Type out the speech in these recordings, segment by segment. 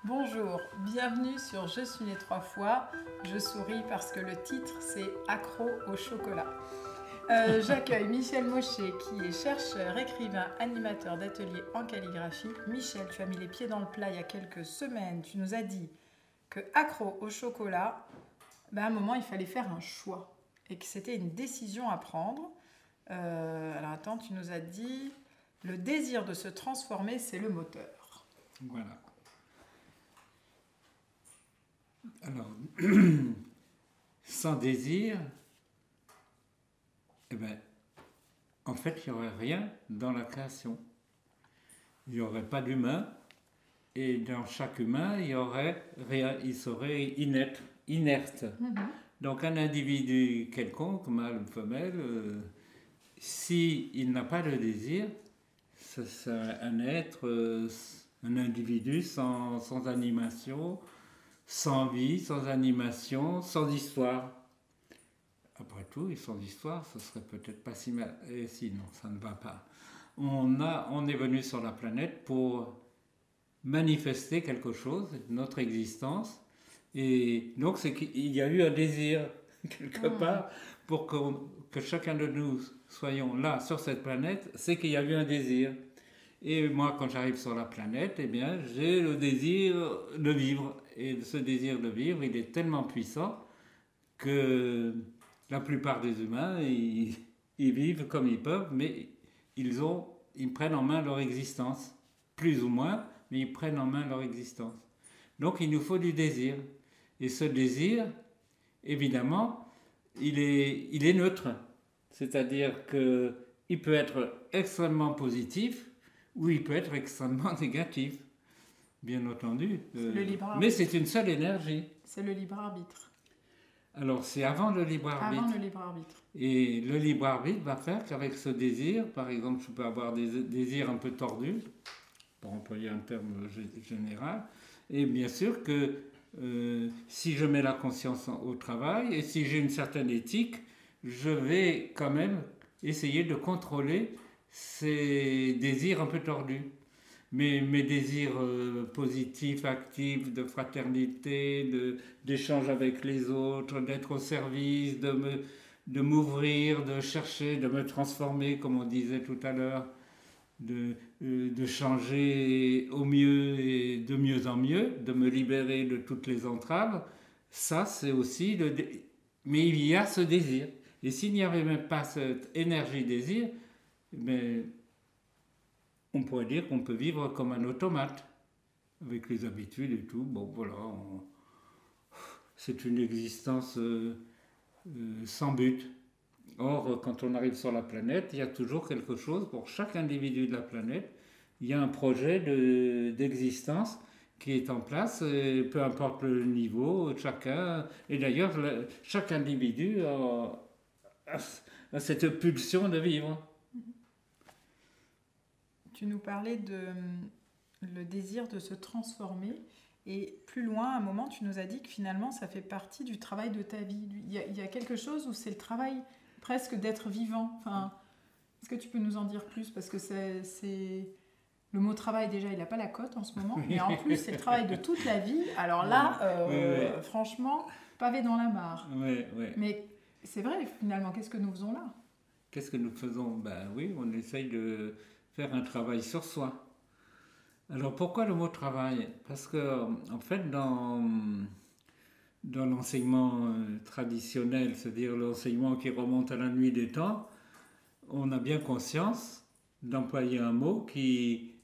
Bonjour, bienvenue sur Je suis née trois fois. Je souris parce que le titre c'est Accro au chocolat. J'accueille Michel Maucher qui est chercheur, écrivain, animateur d'ateliers en calligraphie. Michel, tu as mis les pieds dans le plat il y a quelques semaines. Tu nous as dit que accro au chocolat, à un moment il fallait faire un choix et que c'était une décision à prendre. Alors attends, tu nous as dit le désir de se transformer, c'est le moteur. Voilà. Alors, sans désir, en fait, il n'y aurait rien dans la création. Il n'y aurait pas d'humain, et dans chaque humain, il n'y aurait rien, il serait inerte. Donc, un individu quelconque, mâle ou femelle, s'il n'a pas de désir, c'est un être, un individu sans animation, sans vie, sans animation, sans histoire. Après tout, et sans histoire, ce serait peut-être pas si mal. Et sinon, ça ne va pas. On est venu sur la planète pour manifester quelque chose, notre existence. Et donc, c'est qu'il y a eu un désir, quelque part, pour que chacun de nous soyons là, sur cette planète, c'est qu'il y a eu un désir. Et moi, quand j'arrive sur la planète, eh bien, j'ai le désir de vivre. Et ce désir de vivre, il est tellement puissant que la plupart des humains, ils vivent comme ils peuvent, mais ils prennent en main leur existence. Plus ou moins, mais ils prennent en main leur existence. Donc, il nous faut du désir. Et ce désir, évidemment, il est neutre. C'est-à-dire qu'il peut être extrêmement positif, ou il peut être extrêmement négatif, bien entendu. Mais c'est une seule énergie. C'est le libre arbitre. Alors c'est avant le libre arbitre. Avant le libre arbitre. Et le libre arbitre va faire qu'avec ce désir, par exemple, je peux avoir des désirs un peu tordus, pour employer un terme général, et bien sûr que si je mets la conscience au travail, et si j'ai une certaine éthique, je vais quand même essayer de contrôler ces désirs un peu tordus. Mais mes désirs positifs, actifs, de fraternité, d'échange avec les autres, d'être au service, de m'ouvrir, de chercher, de me transformer, comme on disait tout à l'heure, de changer au mieux et de mieux en mieux, de me libérer de toutes les entraves, ça c'est aussi mais il y a ce désir. Et s'il n'y avait même pas cette énergie désir, mais on pourrait dire qu'on peut vivre comme un automate, avec les habitudes et tout. Bon, voilà, c'est une existence sans but. Or, quand on arrive sur la planète, il y a toujours quelque chose, pour chaque individu de la planète, il y a un projet d'existence qui est en place, et peu importe le niveau, chacun, et d'ailleurs, chaque individu a cette pulsion de vivre. Tu nous parlais de le désir de se transformer et plus loin, à un moment, tu nous as dit que finalement, ça fait partie du travail de ta vie. Il y a quelque chose où c'est le travail presque d'être vivant. Enfin, est-ce que tu peux nous en dire plus? Parce que c'est... Le mot travail, déjà, il n'a pas la cote en ce moment. Mais en plus, c'est le travail de toute la vie. Alors là, franchement, pavé dans la mare. Mais c'est vrai, finalement, qu'est-ce que nous faisons là? Qu'est-ce que nous faisons? Ben oui, on essaye de faire un travail sur soi. Alors pourquoi le mot travail? Parce que en fait dans l'enseignement traditionnel, c'est-à-dire l'enseignement qui remonte à la nuit des temps, on a bien conscience d'employer un mot qui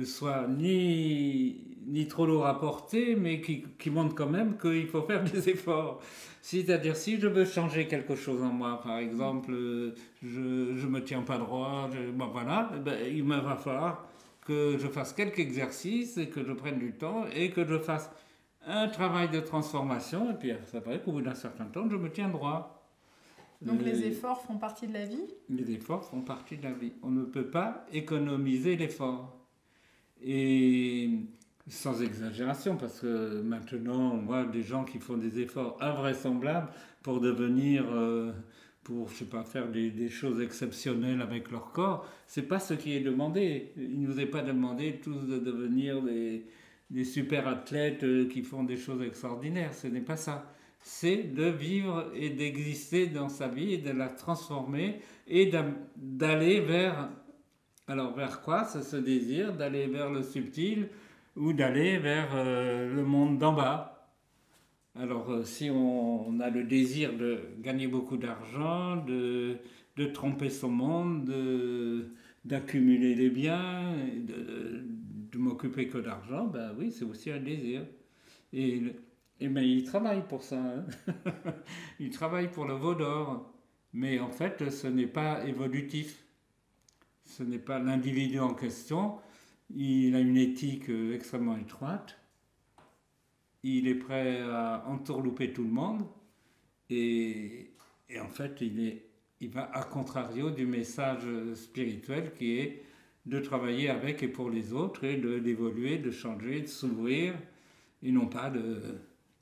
soit ni trop lourd à porter, mais qui montre quand même qu'il faut faire des efforts. C'est-à-dire, si je veux changer quelque chose en moi, par exemple, je ne me tiens pas droit, voilà, il me va falloir que je fasse quelques exercices et que je prenne du temps et que je fasse un travail de transformation. Et puis, ça paraît qu'au bout d'un certain temps, je me tiens droit. Donc les efforts font partie de la vie? Les efforts font partie de la vie. On ne peut pas économiser l'effort. Et sans exagération, parce que maintenant, on voit des gens qui font des efforts invraisemblables pour devenir, pour, je sais pas, faire des choses exceptionnelles avec leur corps. C'est pas ce qui est demandé. Il ne nous est pas demandé tous de devenir des super athlètes qui font des choses extraordinaires. Ce n'est pas ça. C'est de vivre et d'exister dans sa vie et de la transformer et d'aller vers... Alors vers quoi? C'est ce désir d'aller vers le subtil ou d'aller vers le monde d'en bas. Alors si on a le désir de gagner beaucoup d'argent, de tromper son monde, d'accumuler les biens, de m'occuper que d'argent, ben oui, c'est aussi un désir. Et, ben, il travaille pour ça. Hein. Il travaille pour le veau d'or. Mais en fait, ce n'est pas évolutif. Ce n'est pas l'individu en question. Il a une éthique extrêmement étroite. Il est prêt à entourlouper tout le monde. Et en fait, il va à contrario du message spirituel qui est de travailler avec et pour les autres et d'évoluer, de changer, de s'ouvrir et non pas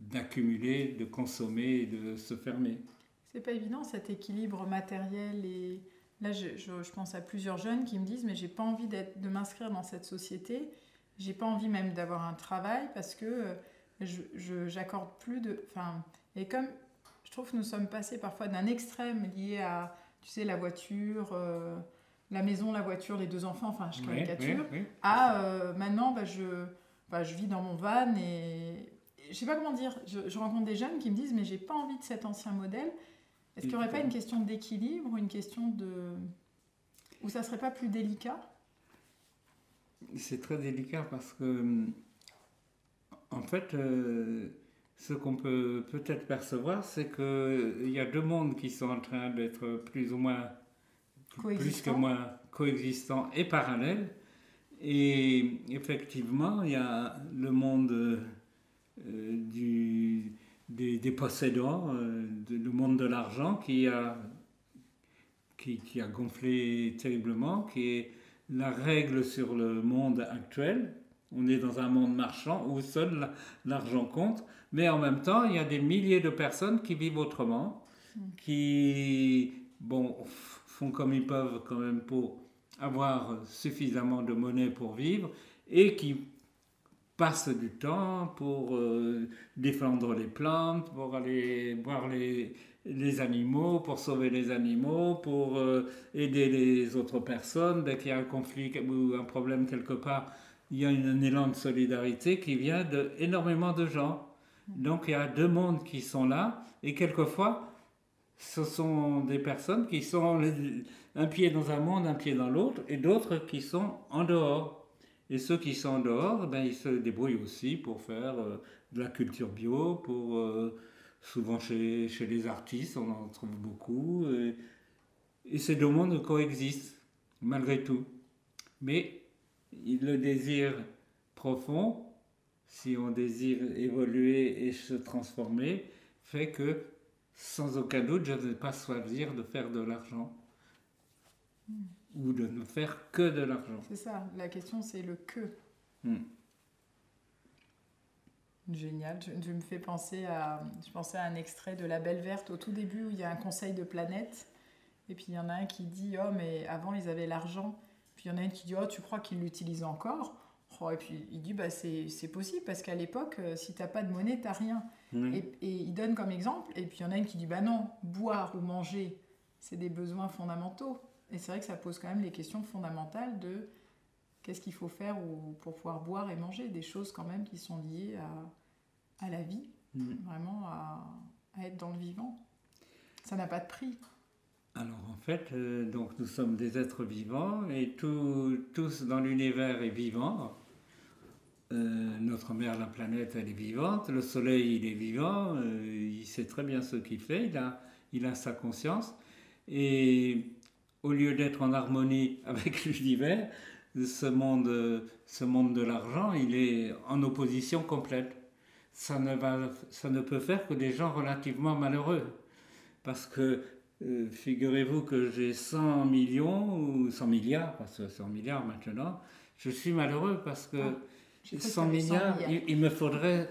d'accumuler, de consommer et de se fermer. C'est pas évident cet équilibre matériel et là je pense à plusieurs jeunes qui me disent mais j'ai pas envie de m'inscrire dans cette société, j'ai pas envie même d'avoir un travail parce que j'accorde plus de... Enfin, et comme je trouve que nous sommes passés parfois d'un extrême lié à, tu sais, la voiture, la maison, la voiture, les 2 enfants, enfin je caricature, oui. à maintenant je vis dans mon van et je sais pas comment dire, je rencontre des jeunes qui me disent mais j'ai pas envie de cet ancien modèle. Est-ce qu'il n'y aurait pas une question d'équilibre, une question de... où ça serait pas plus délicat? C'est très délicat parce que en fait ce qu'on peut peut-être percevoir, c'est qu'il y a 2 mondes qui sont en train d'être plus ou moins, plus que moins coexistants et parallèles. Et effectivement, il y a le monde des possédants, le monde de l'argent qui a gonflé terriblement, qui est la règle sur le monde actuel. On est dans un monde marchand où seul l'argent compte, mais en même temps, il y a des milliers de personnes qui vivent autrement, qui font comme ils peuvent quand même pour avoir suffisamment de monnaie pour vivre et qui passent du temps pour défendre les plantes, pour aller voir les animaux, pour sauver les animaux, pour aider les autres personnes. Dès qu'il y a un conflit ou un problème quelque part, il y a un élan de solidarité qui vient d'énormément de gens. Donc il y a 2 mondes qui sont là et quelquefois ce sont des personnes qui sont un pied dans un monde, un pied dans l'autre et d'autres qui sont en dehors. Et ceux qui sont en dehors, ben, ils se débrouillent aussi pour faire de la culture bio, souvent chez les artistes, on en trouve beaucoup. Et ces 2 mondes coexistent, malgré tout. Mais le désir profond, si on désire évoluer et se transformer, fait que, sans aucun doute, je ne vais pas choisir de faire de l'argent. Ou de ne faire que de l'argent. C'est ça, la question c'est le que. Génial, je me fais penser je pensais à un extrait de La Belle Verte au tout début où il y a un conseil de planète et puis il y en a un qui dit oh mais avant ils avaient l'argent, puis il y en a un qui dit oh tu crois qu'ils l'utilisent encore? Oh, et puis il dit bah c'est possible parce qu'à l'époque si t'as pas de monnaie t'as rien. Et il donne comme exemple et puis il y en a une qui dit bah non, boire ou manger c'est des besoins fondamentaux. Et c'est vrai que ça pose quand même les questions fondamentales de qu'est-ce qu'il faut faire pour pouvoir boire et manger, des choses quand même qui sont liées à la vie, vraiment à être dans le vivant. Ça n'a pas de prix. Alors en fait, donc nous sommes des êtres vivants et tous dans l'univers est vivant. Notre mère, la planète, elle est vivante. Le soleil, il est vivant. Il sait très bien ce qu'il fait. Il a sa conscience. Et au lieu d'être en harmonie avec l'univers, ce monde de l'argent, il est en opposition complète. Ça ne peut faire que des gens relativement malheureux. Parce que, figurez-vous que j'ai 100 millions, ou 100 milliards, parce que 100 milliards maintenant, je suis malheureux parce que 100 milliards, il me faudrait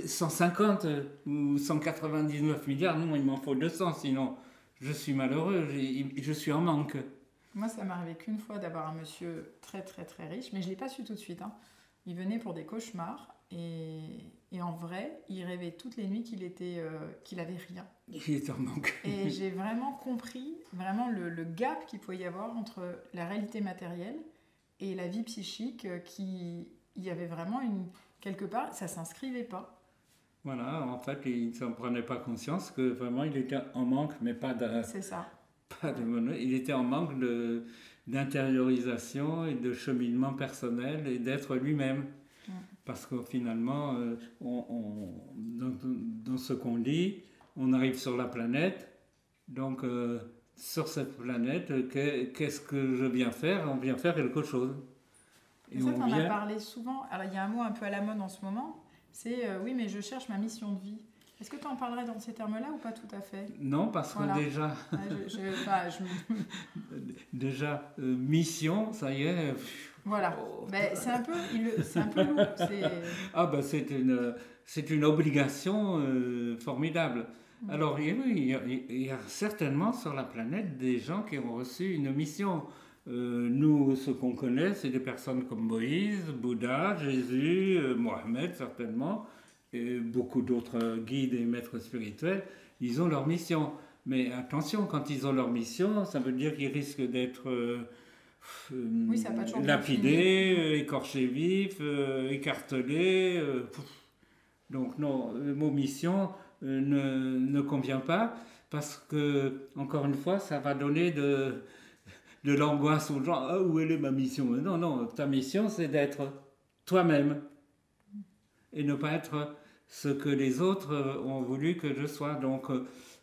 150 ou 199 milliards, non, il m'en faut 200, sinon je suis malheureux, je suis en manque. Moi, ça m'est arrivé qu'une fois d'avoir un monsieur très très très riche, mais je ne l'ai pas su tout de suite. Il venait pour des cauchemars Et en vrai, il rêvait toutes les nuits qu'il avait rien. Il était en manque. Et j'ai vraiment compris le gap qu'il pouvait y avoir entre la réalité matérielle et la vie psychique, il y avait vraiment quelque part, ça s'inscrivait pas. Voilà, en fait, il ne s'en prenait pas conscience que vraiment il était en manque, mais pas de, C'est ça. pas de monnaie. Il était en manque d'intériorisation et de cheminement personnel et d'être lui-même. Parce que finalement, dans ce qu'on dit, on arrive sur la planète. Donc, sur cette planète, qu'est-ce que je viens faire? On vient faire quelque chose. Et ça, tu en as parlé souvent. Alors, il y a un mot un peu à la mode en ce moment. C'est oui, mais je cherche ma mission de vie. Est-ce que tu en parlerais dans ces termes-là ou pas tout à fait? Non, parce que déjà... déjà, mission, ça y est... Voilà, c'est un peu lourd. Ah ben c'est une obligation formidable. Alors il y a certainement sur la planète des gens qui ont reçu une mission. Nous, ce qu'on connaît, c'est des personnes comme Moïse, Bouddha, Jésus, Mohamed certainement, et beaucoup d'autres guides et maîtres spirituels. Ils ont leur mission. Mais attention, quand ils ont leur mission, ça veut dire qu'ils risquent d'être... lapidé, écorché vif, écartelé. Donc non, le mot mission ne convient pas parce que, encore une fois, ça va donner de l'angoisse aux gens. Ah, où est ma mission? Non, non, ta mission, c'est d'être toi-même et ne pas être ce que les autres ont voulu que je sois. Donc,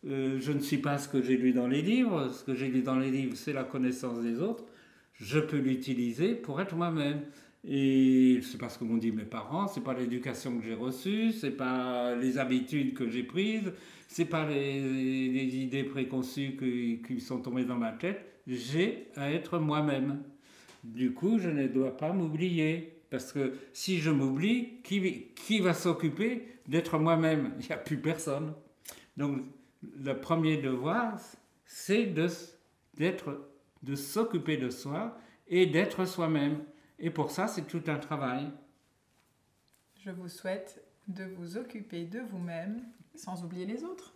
je ne suis pas ce que j'ai lu dans les livres. Ce que j'ai lu dans les livres, c'est la connaissance des autres. Je peux l'utiliser pour être moi-même. Et c'est pas ce que m'ont dit mes parents, c'est pas l'éducation que j'ai reçue, c'est pas les habitudes que j'ai prises, c'est pas les idées préconçues qui sont tombées dans ma tête. J'ai à être moi-même. Du coup, je ne dois pas m'oublier. Parce que si je m'oublie, qui va s'occuper d'être moi-même? Il n'y a plus personne. Donc, le premier devoir, c'est de s'occuper de soi et d'être soi-même. Et pour ça, c'est tout un travail. Je vous souhaite de vous occuper de vous-même sans oublier les autres.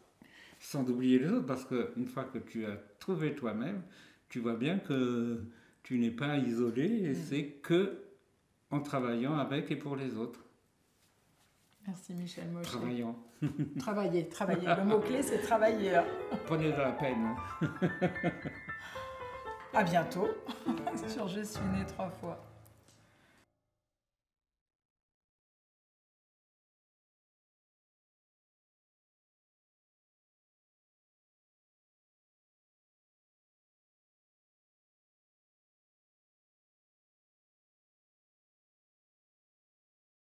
Sans oublier les autres, parce qu'une fois que tu as trouvé toi-même, tu vois bien que tu n'es pas isolé et c'est que en travaillant avec et pour les autres. Merci Michel Mochet. Travaillant. Travailler. Le mot-clé, c'est travailler. Prenez de la peine. À bientôt sur Je suis né 3 fois.